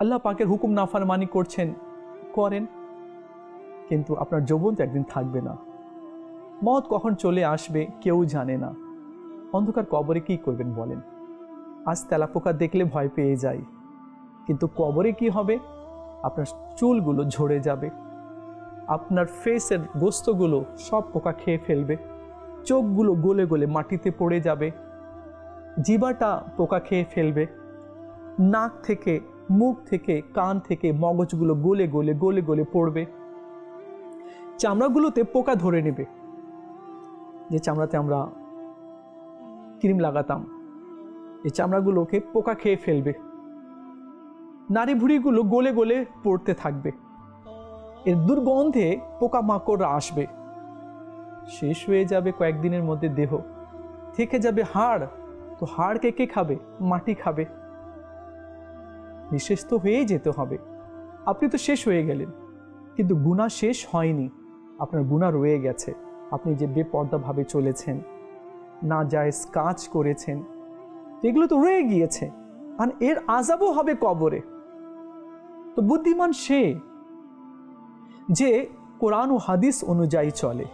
আল্লাহ পাকের হুকুম নাফরমানি করছেন, করেন, কিন্তু আপনার যৌবন তো একদিন থাকবে না। মত কখন চলে আসবে কেউ জানে না। অন্ধকার কবরে কি করবেন বলেন? আজ তেলাপোকা দেখলে ভয় পেয়ে যাই, কিন্তু কবরে কি হবে? আপনার চুলগুলো ঝরে যাবে, আপনার ফেসের গোস্তগুলো সব পোকা খেয়ে ফেলবে, চোখগুলো গলে গলে মাটিতে পড়ে যাবে, জিভাটা পোকা খেয়ে ফেলবে, নাক থেকে, মুখ থেকে, কান থেকে মগজগুলো গলে গলে গলে গলে পড়বে, চামড়াগুলোতে পোকা ধরে নেবে, যে চামড়াতে আমরা ক্রিম লাগাতাম এই চামড়াগুলোকে পোকা খেয়ে ফেলবে, নাড়ি ভুঁড়িগুলো গলে গলে পড়তে থাকবে, এর দুর্গন্ধে পোকামাকড় আসবে, শেষ হয়ে যাবে কয়েকদিনের মধ্যে দেহ, থেকে যাবে হাড়। তো হাড়কে কে খাবে? মাটি খাবে, নিঃশেষ তো হয়েই যেতে হবে। আপনি তো শেষ হয়ে গেলেন, কিন্তু গুনাহ শেষ হয়নি, আপনার গুনাহ রয়ে গেছে। আপনি যে বেপর্দাভাবে চলেছেন, না জায়েজ কাজ করেছেন, এগুলো তো রয়ে গিয়েছে, আর এর আযাবও হবে কবরে। তো বুদ্ধিমান সে যে কোরআন ও হাদিস অনুযায়ী চলে।